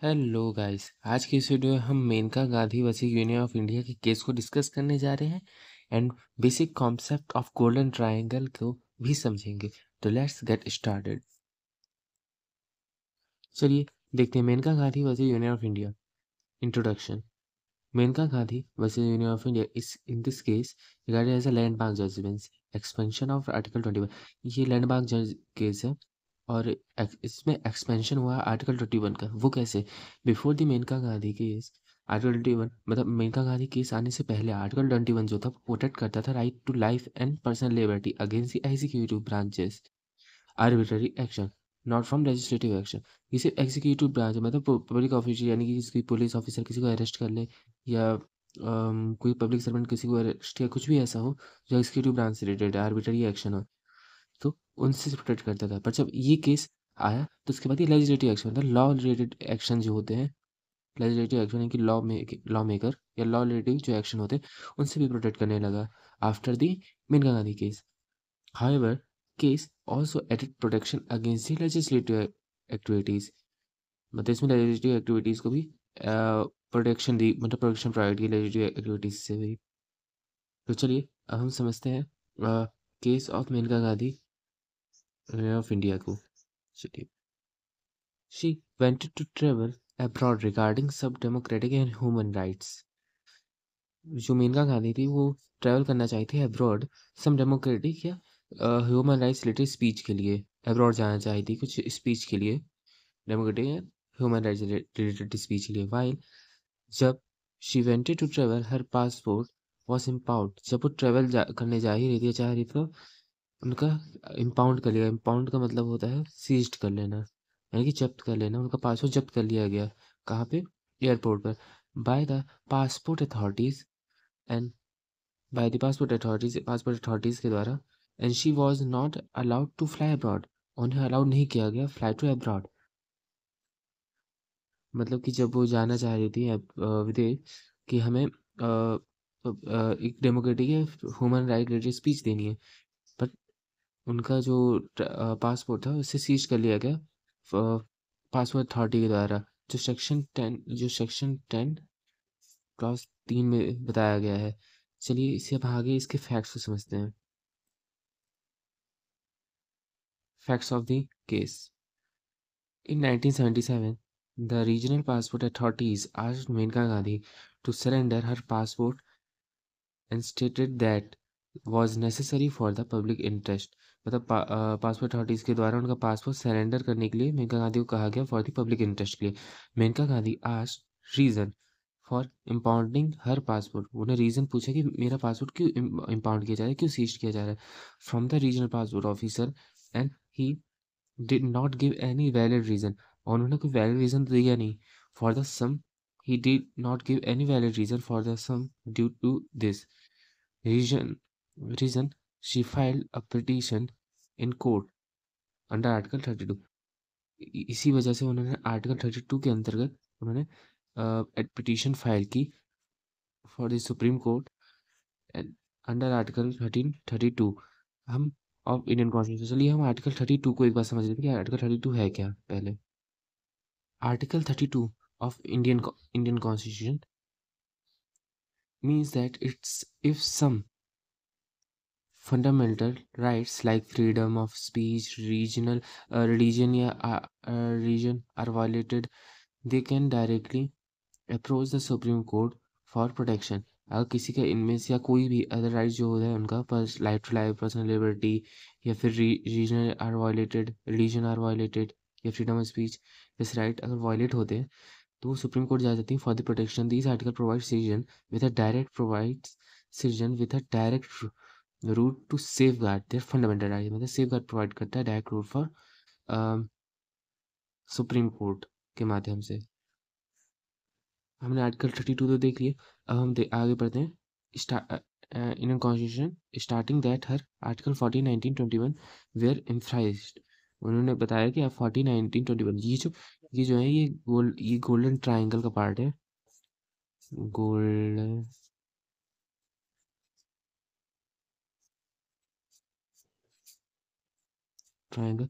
Hello guys, आज की इस वीडियो में हम Menaka Gandhi versus Union of India के केस को डिस्कस करने जा रहे हैं and basic concept of golden triangle को भी समझेंगे। तो लेट्स गेट स्टार्टेड। चलिए देखते हैं Maneka Gandhi versus Union of India. Introduction. Maneka Gandhi versus Union of India is in this case regarded as a landmark judgement expansion of article 21। ये लैंडमार्क जज case है और इसमें एक्सपेंशन हुआ आर्टिकल 21 का। वो कैसे? Before the Menaka Gandhi case article 21 मतलब मेनका गांधी केस आने से पहले आर्टिकल 21 जो था प्रोटेक्ट करता था right to life and personal liberty against the executive branches arbitrary action not from legislative action. किसी एग्जीक्यूटिव ब्रांच मतलब पब्लिक ऑफिसर यानी कि किसी पुलिस ऑफिसर किसी को अरेस्ट कर ले या कोई पब्लिक सर्वेंट किसी को अरेस्ट या कुछ भी ऐसा हो जो एग्जीक्यूटिव ब्रांच से रिलेटेड आर्बिट्ररी एक्शन हो तो उनसे प्रोटेक्ट करता था। पर जब ये केस आया तो उसके बाद ये लेजिस्लेटिव एक्शन मतलब लॉ रिलेटेड एक्शन जो होते हैं, लेजिस्लेटिव एक्शन है कि लॉ मेकर या लॉ रिलेटिव जो एक्शन होते हैं उनसे भी प्रोटेक्ट करने लगा after the Menaka Gandhi case. However case also added protection against the legislative activities मतलब इसमें लेजिस्लेटिव एक्टिविटीज को भी प्रोटेक्शन दी मतलब प्रोटेक्शन प्रोवाइड की लेजिस्लेटिव एक्टिविटीज से भी। तो चलिए अब हम समझते हैं case of Maneka Gandhi of India को। चलिए, she wanted to travel abroad regarding some democratic and human rights। जो मेनका गांधी थी वो ट्रैवल करना चाहती थी अब्रॉड सम डेमोक्रेटिक या ह्यूमन राइट्स रिलेटेड स्पीच के लिए। अब्रॉड जाना चाहती थी कुछ स्पीच के लिए, डेमोक्रेटिक या ह्यूमन राइट्स रिलेटेड स्पीच के लिए। वाइल जब she wanted to travel her passport was impound. जब वो ट्रेवल करने जा ही रही थी चाह रही तो उनका इम्पाउंड कर लिया। इम्पाउंड का मतलब होता है सीज्ड कर लेना यानी कि जब्त कर लेना। उनका पासपोर्ट जब्त कर लिया गया। कहाँ पे? एयरपोर्ट पर। By the passport authorities and by the passport authorities के द्वारा। And she was not allowed to fly abroad. उन्हें अलाउड नहीं किया गया फ्लाई टू अब्रॉड। मतलब कि जब वो जाना चाह रही थी विदेश कि हमें एक डेमोक्रेटिक या ह्यूमन राइट रिलेटेड स्पीच देनी है, पर उनका जो पासपोर्ट था उससे सीज कर लिया गया पासपोर्ट अथॉरिटी के द्वारा। जो सेक्शन 10 क्लॉज 3 में बताया गया है। चलिए इसे अब आगे इसके फैक्ट्स को समझते हैं। Facts of the case. In 1977 the regional passport authorities asked Menaka Gandhi to surrender her passport and stated that was necessary for the public interest। मतलब पासपोर्ट अथॉरिटीज के द्वारा उनका पासपोर्ट सरेंडर करने के लिए मेनका गांधी को कहा गया फॉर द पब्लिक इंटरेस्ट के लिए। Maneka Gandhi asked reason for impounding her passport. उन्हें रीजन पूछा कि मेरा पासपोर्ट क्यों इम्पाउंड किया जा रहा है, क्यों सीज किया जा रहा है from the regional passport officer. And he did not give any valid reason. और उन्होंने कोई वैलिड रीजन तो दिया नहीं। For the same he did not give any valid reason for the same due to this reason reason she filed a petition in court under article 32। इसी वजह से उन्होंने आर्टिकल 32 के अंतर्गत उन्होंने पिटीशन फाइल की for the supreme court under article 1332 हम of Indian constitution. चलिए हम आर्टिकल 32 को एक बार समझ लेते हैं कि आर्टिकल 32 है क्या। पहले article 32 of Indian constitution means that it's if some fundamental rights like freedom of speech, religion या region are violated, they can directly approach the Supreme Court for protection। अगर किसी का इनमें से या कोई भी अदर राइट जो होता है उनका life to life, personal liberty या फिर regional are violated, religion are violated या फ्रीडम ऑफ स्पीच, इस राइट अगर वायलेट होते हैं तो वो सुप्रीम कोर्ट जा सकती है for the protection. This article provides citizen with a direct route to safeguard their fundamental right. मतलब सेफ गार्ड प्रोवाइड करता है direct route for supreme court के माध्यम से। हमने आर्टिकल 32 तो देख लिया। अब हम आगे बढ़ते हैं। Indian constitution starting that her article 14, 19, 21 were emphasized. उन्होंने बताया कि अब 14, 19, 21 ये जो है ये गोल्डन ट्राइंगल का पार्ट है। Golden triangle.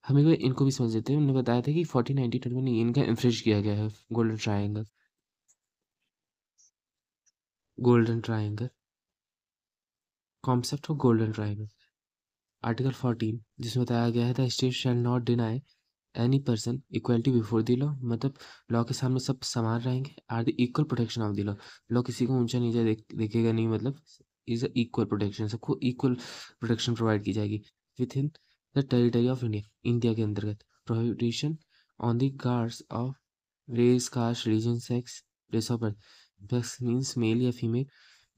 हम एक बार इनको भी समझ लेते हैं। उन्होंने बताया था कि 1490-21 इनका इंफ्रिज किया गया है golden triangle. Golden triangle, concept of golden triangle. Article 14 जिसमें बताया गया है the state shall not deny any person equality before the law, मतलब लॉ के सामने सब समान रहेंगे। Or the equal protection of the law, law किसी को ऊंचा नीचा देखेगा नहीं, मतलब इज इक्वल प्रोटेक्शन, सबको इक्वल प्रोटेक्शन प्रोवाइड की जाएगी within the territory of India, India के अंतर्गत। Prohibition on the grounds of race, caste, religion, sex, place of birth. बस मीन्स मेल या फीमेल,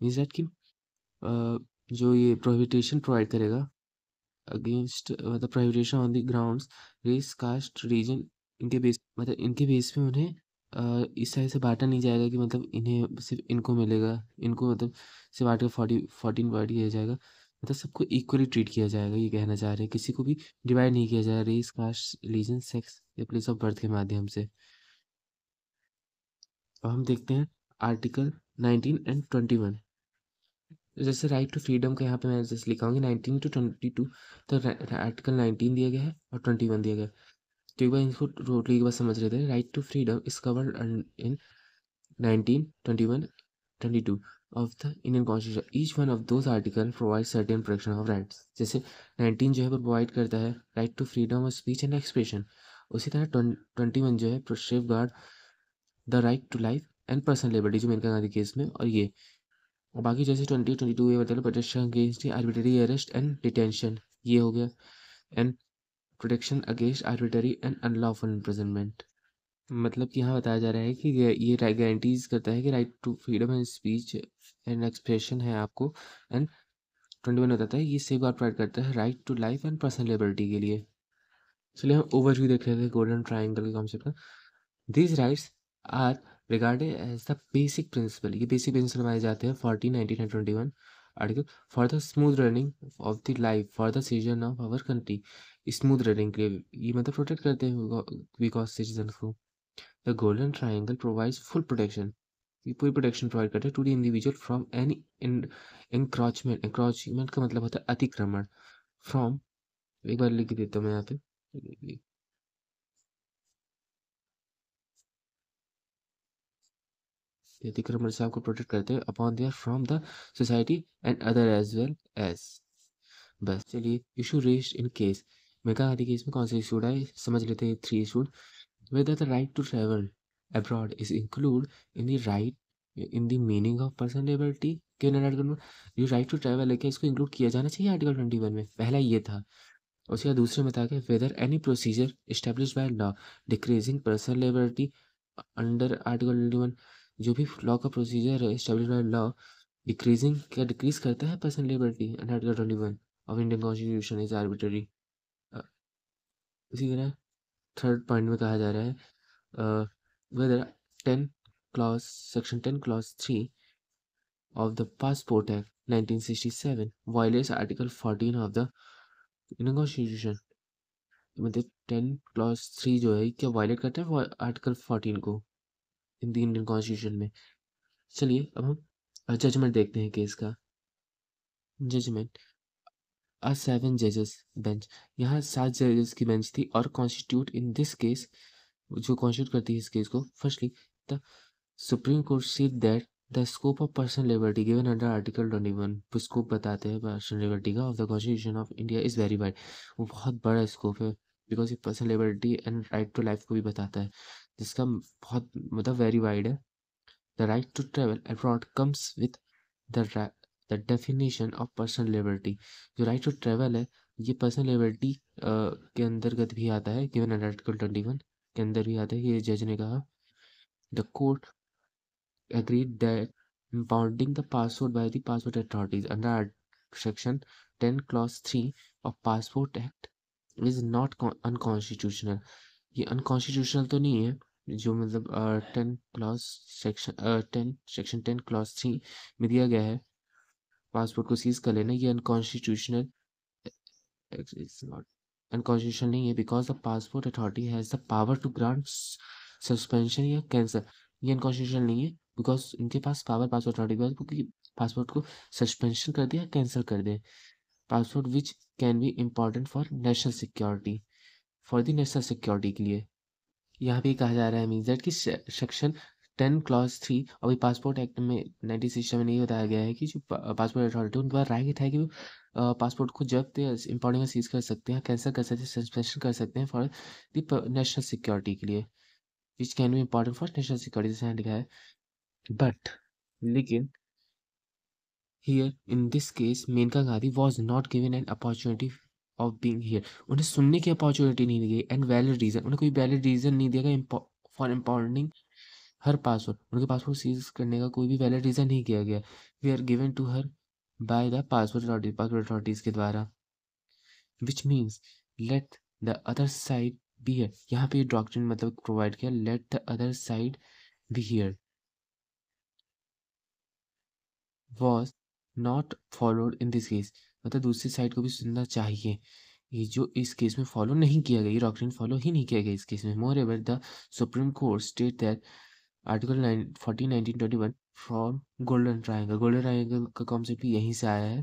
मीन्स दैट कि जो ये प्रोहिबिटेशन प्रोवाइड करेगा अगेंस्ट, मतलब prohibition on the grounds race, caste, reason, इनके बेस, मतलब इनके बेस पे उन्हें इस तरह से बांटा नहीं जाएगा कि मतलब इन्हें सिर्फ इनको मिलेगा, इनको मतलब सिर्फ आर्टिकल 14 प्रोवाइड किया जाएगा, मतलब सबको इक्वली ट्रीट किया जाएगा। ये कहना चाह रहे हैं किसी को भी डिवाइड नहीं किया जाएगा रेस, कास्ट, रिलीजन, सेक्स या प्लेस ऑफ बर्थ के माध्यम से। अब हम देखते हैं आर्टिकल 19 एंड 21। जैसे राइट टू फ्रीडम का यहाँ पे मैं जैसे लिखा हूँ 19 टू 22, तो आर्टिकल 19 दिया गया है और 21 दिया गया है। तो एक बार इसको टोटली एक बार समझ लेते हैं। Right to freedom is covered in 19, 21, 22 of the Indian constitution. Each one of those article provide certain protection of rights. जैसे 19 जो है वो प्रोवाइड करता है right to freedom of speech and expression, उसी तरह 21 जो है safeguard the right to life and personal liberty, जो मेनका गांधी केस में। और ये और बाकी जैसे 2022 ये मतलब protection against arbitrary arrest and detention, ये हो गया। And protection against arbitrary and unlawful imprisonment, मतलब कि यहाँ बताया जा रहा है कि ये गारंटीज करता है कि right to freedom and speech and expression है आपको। एंड 21 बताता है ये सेफ गार्ड प्रोवाइड करता है right to life and personal liberty के लिए। चलिए हम ओवरव्यू देख रहे थे गोल्डन ट्रायंगल के कॉन्सेप्ट का। These rights are regarded as the basic principle, ये बेसिक प्रिंसिपल माने जाते हैं 14, 19 and 21 article for the smooth running of the life for the citizen of our country. Smooth running के लिए ये मतलब प्रोटेक्ट करते हैं बिकॉज सिटीजन को। The golden triangle provides full protection, ये पूरी प्रोटेक्शन प्रोवाइड करते हैं to the individual from any encroachment. Encroachment का मतलब होता है अतिक्रमण। फ्रॉम, एक बार लिख देता हूँ मैं यहाँ पे, अतिक्रमण से आपको प्रोटेक्ट करते हैं upon their from the society and other as well as. बस चलिए issue raised in case, Menaka Gandhi case में कौन सा इशू है समझ लेते हैं। 3 issue. whether the right to travel abroad is included in the right in the meaning of personal liberty के आर्टिकल में। जो राइट टू ट्रैवल है क्या इसको इंक्लूड किया जाना चाहिए आर्टिकल 21 में, पहला ये था। उसके बाद दूसरे में था कि whether any procedure establish by law decreasing personal liberty under article 21, जो भी लॉ का प्रोसीजर है एस्टेब्लिश बाय लॉ डिक्रीजिंग क्या डिक्रीज करता है personal liberty under article 21 of Indian constitution is arbitrary. इसी तरह थर्ड पॉइंट में कहा जा रहा है whether 10 clause section 10 clause 3 of the Passport Act 1967 violates Article 14 of the Indian Constitution। मतलब 10 clause 3 जो है क्या वायलेट करता है आर्टिकल 14 को इन द इंडियन कॉन्स्टिट्यूशन में। चलिए अब हम जजमेंट देखते हैं केस का। जजमेंट अ 7 जजेस बेंच, यहाँ 7 जजेस की बेंच थी और कॉन्स्टिट्यूट इन दिस केस, जो कॉन्स्टिट्यूट करती है इस केस को। Firstly the supreme court said that the scope of personal liberty given under Article 21, वो स्कोप बताते हैं पर्सनल लिबर्टी का of the constitution of India is very wide, वो बहुत बड़ा स्कोप है बिकॉज ये personal liberty and right to life को भी बताता है, जिसका बहुत मतलब वेरी वाइड है। The right to travel abroad comes with the definition of personal liberty. जो राइट टू ट्रेवल है ये पर्सनल लिबर्टी के अंतर्गत भी आता है, गिवन अंडर आर्टिकल 21 के अंदर भी आता है, ये जज ने कहा। The court agreed that impounding the passport by the passport authorities under section 10 clause 3 of Passport Act is not unconstitutional। ये अनकॉन्स्टिट्यूशनल तो नहीं है जो मतलब 10 क्लॉज सेक्शन 10 क्लॉज 3 में दिया गया है पासपोर्ट को सीज कर लेना, ये अनकॉन्स्टिट्यूशनल अनकॉन्स्टिट्यूशनल नहीं है because the passport authority has the power to grant suspension या कैंसल। ये अनकॉन्स्टिट्यूशनल नहीं है बिकॉज इनके पास पावर पासपोर्ट अथॉरिटी के पास क्योंकि पासपोर्ट को सस्पेंशन कर दिया कैंसिल कर दे, passport which can be important for national security. For the national security के लिए। यहाँ पे कहा जा रहा है मीन्स दैट कि सेक्शन 10 क्लॉज 3 अभी पासपोर्ट एक्ट में 1967 में नहीं बताया गया है कि जो पासपोर्ट अथॉरिटी उनके पास राइट है कि वो पासपोर्ट को जब्त या इम्पोर्टिंग सीज कर सकते हैं, कैंसिल कर सकते हैं, सस्पेंशन कर सकते हैं फॉर द नेशनल सिक्योरिटी के लिए, which can be important for national security, जैसे यहाँ लिखा है। बट लेकिन here in this case Menaka Gandhi was not given an opportunity of being hear. उन्हें सुनने की अपॉर्चुनिटी नहीं दी गई एंड वैलिड रीजन, उन्हें कोई वैलिड रीजन नहीं दिया गया फॉर इम्पोर्टिंग हर पासवर्ड। उनके पासपोर्ट सीज करने का कोई भी वैलिड रीजन नहीं किया गया। We are given to her by the passport authorities के द्वारा, which means let the other side be hear. यहाँ पे डॉक्ट्रिन मतलब प्रोवाइड किया, let the other side be hear was not followed in this case. मतलब दूसरी side को भी सुनना चाहिए, ये जो इस केस में फॉलो नहीं किया गया, ये डॉक्ट्रिन फॉलो ही नहीं किया गया इस केस में। Moreover the supreme court state that article 1921 from golden triangle का कॉन्सेप्ट भी यहीं से आया है,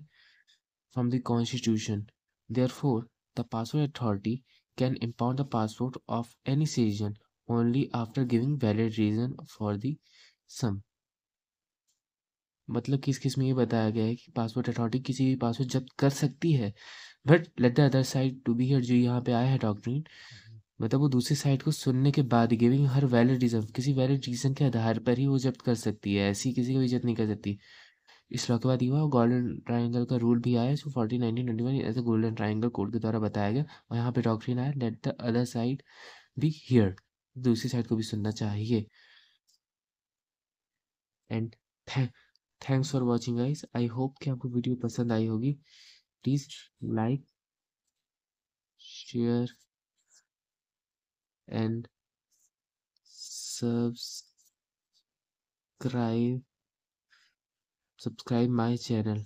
from the constitution. Therefore the passport authority can impound the passport of any citizen only after giving valid reason for the same. मतलब कि इस case में ये बताया गया है कि पासपोर्ट अथॉरिटी किसी भी पासपोर्ट जब्त कर सकती है, but let the other side to be hear. जो यहाँ पे आया है डॉक्ट्रिन, मतलब वो दूसरी साइड को सुनने के बाद गिविंग हर वैलिड रीजन, किसी वैलिड रीजन के आधार पर ही वो जब्त कर सकती है, ऐसी किसी को भी जब्त नहीं कर सकती। इस लॉ के बाद ये हुआ गोल्डन ट्रायंगल का रूल भी आया जो 1921 as a golden triangle court के द्वारा बताया गया, और यहाँ पे डॉक्ट्रिन आया let the other side be hear, दूसरी साइड को भी सुनना चाहिए। And thanks for watching guys, I hope कि आपको वीडियो पसंद आई होगी। Please like, share and subscribe my channel.